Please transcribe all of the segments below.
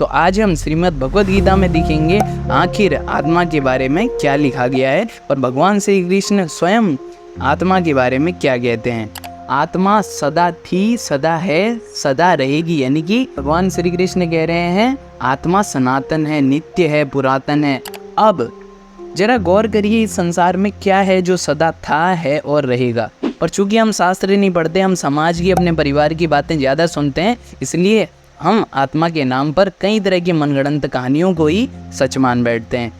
तो आज हम श्रीमद् भगवद गीता में देखेंगे आखिर आत्मा के बारे में क्या लिखा गया है और भगवान श्री कृष्ण स्वयं आत्मा के बारे में क्या कहते हैं। आत्मा सदा थी, सदा है, सदा रहेगी, यानी कि भगवान श्री कृष्ण कह रहे हैं आत्मा सनातन है, नित्य है, पुरातन है। अब जरा गौर करिए इस संसार में क्या है जो सदा था, है और रहेगा। पर चूंकि हम शास्त्र नहीं पढ़ते, हम समाज की, अपने परिवार की बातें ज़्यादा सुनते हैं, इसलिए हम आत्मा के नाम पर कई तरह की मनगढ़ंत कहानियों को ही सच मान बैठते हैं।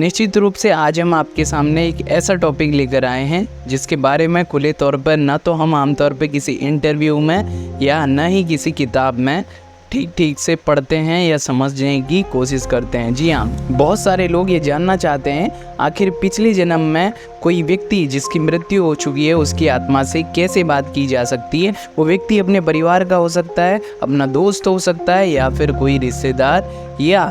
निश्चित रूप से आज हम आपके सामने एक ऐसा टॉपिक लेकर आए हैं जिसके बारे में खुले तौर पर न तो हम आमतौर पर किसी इंटरव्यू में या न ही किसी किताब में ठीक से पढ़ते हैं या समझने की कोशिश करते हैं। जी हाँ, बहुत सारे लोग ये जानना चाहते हैं आखिर पिछले जन्म में कोई व्यक्ति जिसकी मृत्यु हो चुकी है उसकी आत्मा से कैसे बात की जा सकती है। वो व्यक्ति अपने परिवार का हो सकता है, अपना दोस्त हो सकता है, या फिर कोई रिश्तेदार या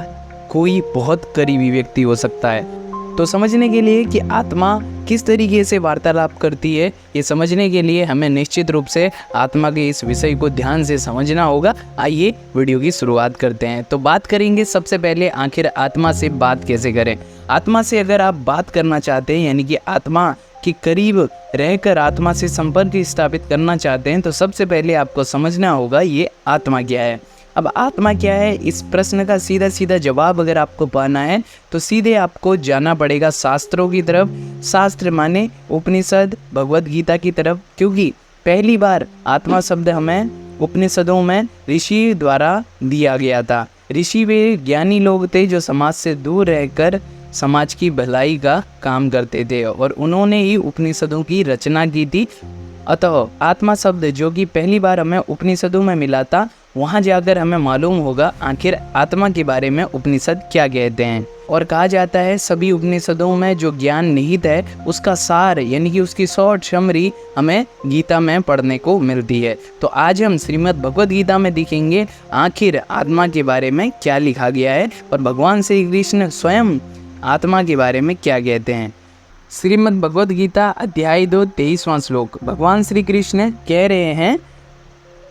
कोई बहुत करीबी व्यक्ति हो सकता है। तो समझने के लिए कि आत्मा किस तरीके से वार्तालाप करती है, ये समझने के लिए हमें निश्चित रूप से आत्मा के इस विषय को ध्यान से समझना होगा। आइए वीडियो की शुरुआत करते हैं। तो बात करेंगे सबसे पहले आखिर आत्मा से बात कैसे करें। आत्मा से अगर आप बात करना चाहते हैं, यानी कि आत्मा के करीब रहकर आत्मा से संपर्क स्थापित करना चाहते हैं, तो सबसे पहले आपको समझना होगा ये आत्मा क्या है। अब आत्मा क्या है, इस प्रश्न का सीधा जवाब अगर आपको पाना है तो सीधे आपको जाना पड़ेगा शास्त्रों की तरफ। शास्त्र माने उपनिषद, भगवद गीता की तरफ, क्योंकि पहली बार आत्मा शब्द हमें उपनिषदों में ऋषि द्वारा दिया गया था। ऋषि वे ज्ञानी लोग थे जो समाज से दूर रहकर समाज की भलाई का काम करते थे और उन्होंने ही उपनिषदों की रचना की थी। अतः आत्मा शब्द जो कि पहली बार हमें उपनिषदों में मिला था, वहाँ जाकर हमें मालूम होगा आखिर आत्मा के बारे में उपनिषद क्या कहते हैं। और कहा जाता है सभी उपनिषदों में जो ज्ञान निहित है उसका सार, यानी कि उसकी शॉर्ट समरी हमें गीता में पढ़ने को मिलती है। तो आज हम श्रीमद् भगवद गीता में देखेंगे आखिर आत्मा के बारे में क्या लिखा गया है और भगवान श्री कृष्ण स्वयं आत्मा के बारे में क्या कहते हैं। श्रीमद् भगवद गीता अध्याय 2 23वां श्लोक। भगवान श्री कृष्ण कह रहे हैं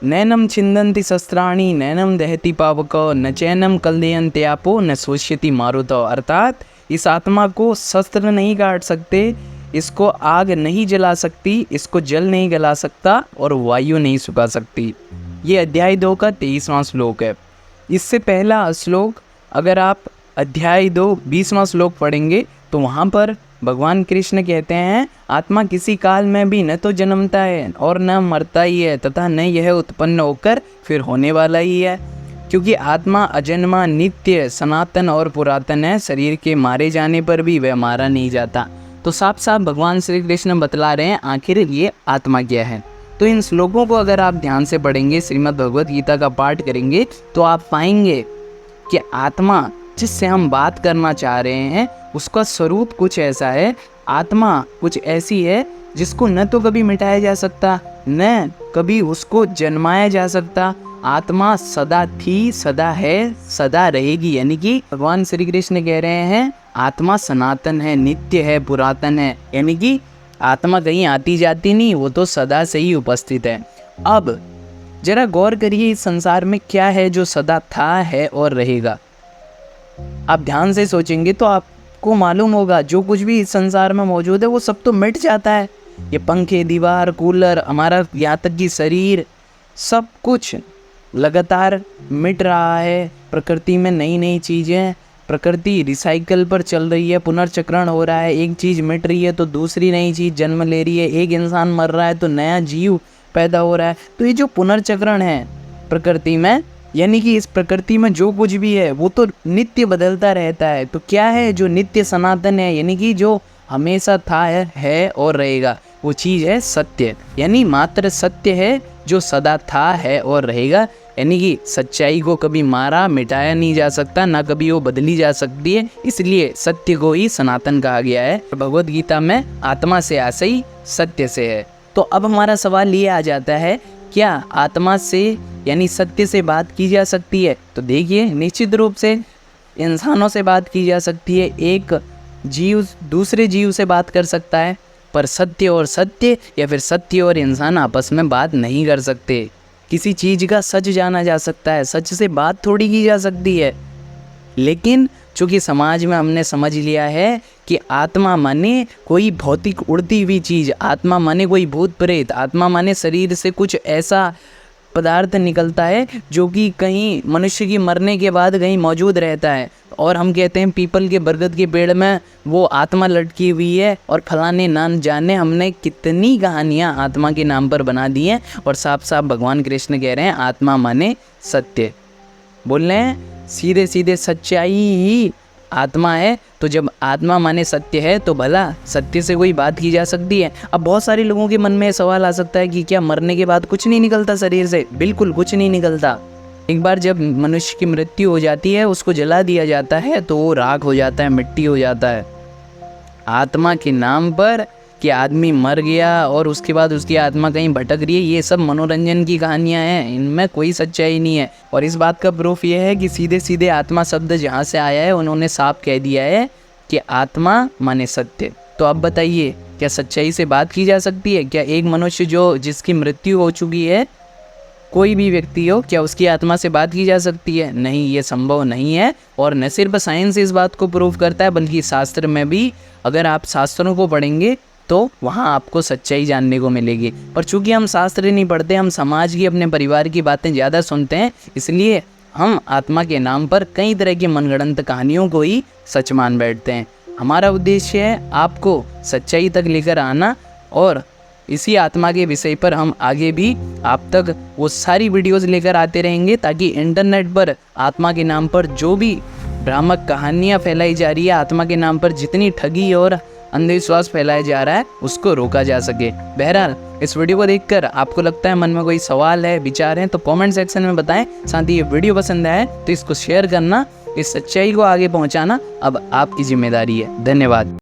नैनम छिंदन्ति शस्त्राणि नैनम दहति पावक न चैनम कलयन्ते आपो न शोष्यति मारुतो। अर्थात इस आत्मा को शस्त्र नहीं काट सकते, इसको आग नहीं जला सकती, इसको जल नहीं गला सकता और वायु नहीं सुखा सकती। ये अध्याय 2 का 23वां श्लोक है। इससे पहला श्लोक अगर आप अध्याय 2 20वां श्लोक पढ़ेंगे तो वहाँ पर भगवान कृष्ण कहते हैं आत्मा किसी काल में भी न तो जन्मता है और न मरता ही है तथा न यह उत्पन्न होकर फिर होने वाला ही है, क्योंकि आत्मा अजन्मा, नित्य, सनातन और पुरातन है। शरीर के मारे जाने पर भी वह मारा नहीं जाता। तो साफ साफ भगवान श्री कृष्ण बतला रहे हैं आखिर ये आत्मा क्या है। तो इन श्लोकों को अगर आप ध्यान से पढ़ेंगे, श्रीमद् भगवद गीता का पाठ करेंगे, तो आप पाएंगे कि आत्मा जिससे हम बात करना चाह रहे हैं उसका स्वरूप कुछ ऐसा है। आत्मा कुछ ऐसी है जिसको न तो कभी मिटाया जा सकता, न कभी उसको जन्माया जा सकता। आत्मा सदा थी, सदा है, सदा रहेगी, यानी कि भगवान श्री कृष्ण कह रहे हैं आत्मा सनातन है, नित्य है, पुरातन है, यानी कि आत्मा कहीं आती जाती नहीं, वो तो सदा से ही उपस्थित है। अब जरा गौर करिए इस संसार में क्या है जो सदा था, है और रहेगा। आप ध्यान से सोचेंगे तो आपको मालूम होगा जो कुछ भी इस संसार में मौजूद है वो सब तो मिट जाता है। ये पंखे, दीवार, कूलर, हमारा यहाँ तक कि शरीर, सब कुछ लगातार मिट रहा है। प्रकृति में नई नई चीज़ें, प्रकृति रिसाइकल पर चल रही है, पुनर्चक्रण हो रहा है। एक चीज़ मिट रही है तो दूसरी नई चीज़ जन्म ले रही है। एक इंसान मर रहा है तो नया जीव पैदा हो रहा है। तो ये जो पुनर्चक्रण है प्रकृति में, यानी कि इस प्रकृति में जो कुछ भी है वो तो नित्य बदलता रहता है। तो क्या है जो नित्य सनातन है, यानी कि जो हमेशा था, है और रहेगा, वो चीज़ है सत्य। यानी मात्र सत्य है जो सदा था, है और रहेगा, यानी कि सच्चाई को कभी मारा मिटाया नहीं जा सकता, ना कभी वो बदली जा सकती है। इसलिए सत्य को ही सनातन कहा गया है। भगवद गीता में आत्मा से आशय सत्य से है। तो अब हमारा सवाल ये आ जाता है क्या आत्मा से यानी सत्य से बात की जा सकती है। तो देखिए निश्चित रूप से इंसानों से बात की जा सकती है, एक जीव दूसरे जीव से बात कर सकता है, पर सत्य और सत्य या फिर सत्य और इंसान आपस में बात नहीं कर सकते। किसी चीज़ का सच जाना जा सकता है, सच से बात थोड़ी की जा सकती है। लेकिन चूँकि समाज में हमने समझ लिया है कि आत्मा माने कोई भौतिक उड़ती हुई चीज़, आत्मा माने कोई भूत प्रेत, आत्मा माने शरीर से कुछ ऐसा पदार्थ निकलता है जो कि कहीं मनुष्य की मरने के बाद कहीं मौजूद रहता है, और हम कहते हैं पीपल के बरगद के पेड़ में वो आत्मा लटकी हुई है, और फलाने नाम जाने हमने कितनी कहानियाँ आत्मा के नाम पर बना दी हैं। और साफ साफ भगवान कृष्ण कह रहे हैं आत्मा माने सत्य, बोल रहे हैं सीधे सीधे सच्चाई ही आत्मा है। तो जब आत्मा माने सत्य है तो भला सत्य से कोई बात की जा सकती है। अब बहुत सारे लोगों के मन में सवाल आ सकता है कि क्या मरने के बाद कुछ नहीं निकलता शरीर से? बिल्कुल कुछ नहीं निकलता। एक बार जब मनुष्य की मृत्यु हो जाती है, उसको जला दिया जाता है तो वो राख हो जाता है, मिट्टी हो जाता है। आत्मा के नाम पर कि आदमी मर गया और उसके बाद उसकी आत्मा कहीं भटक रही है, ये सब मनोरंजन की कहानियाँ हैं, इनमें कोई सच्चाई नहीं है। और इस बात का प्रूफ ये है कि सीधे सीधे आत्मा शब्द जहाँ से आया है उन्होंने साफ कह दिया है कि आत्मा माने सत्य। तो अब बताइए, क्या सच्चाई से बात की जा सकती है? क्या एक मनुष्य जिसकी मृत्यु हो चुकी है, कोई भी व्यक्ति हो, क्या उसकी आत्मा से बात की जा सकती है? नहीं, ये संभव नहीं है। और न सिर्फ साइंस इस बात को प्रूव करता है, बल्कि शास्त्र में भी अगर आप शास्त्रों को पढ़ेंगे तो वहाँ आपको सच्चाई जानने को मिलेगी। पर चूंकि हम शास्त्र नहीं पढ़ते, हम समाज की, अपने परिवार की बातें ज़्यादा सुनते हैं, इसलिए हम आत्मा के नाम पर कई तरह की मनगढ़ंत कहानियों को ही सच मान बैठते हैं। हमारा उद्देश्य है आपको सच्चाई तक लेकर आना, और इसी आत्मा के विषय पर हम आगे भी आप तक वो सारी वीडियोज़ लेकर आते रहेंगे, ताकि इंटरनेट पर आत्मा के नाम पर जो भी भ्रामक कहानियाँ फैलाई जा रही है, आत्मा के नाम पर जितनी ठगी और अंधविश्वास फैलाया जा रहा है, उसको रोका जा सके। बहरहाल, इस वीडियो को देखकर आपको लगता है मन में कोई सवाल है, विचार है, तो कमेंट सेक्शन में बताएं। साथ ही ये वीडियो पसंद आए तो इसको शेयर करना, इस सच्चाई को आगे पहुंचाना अब आपकी जिम्मेदारी है। धन्यवाद।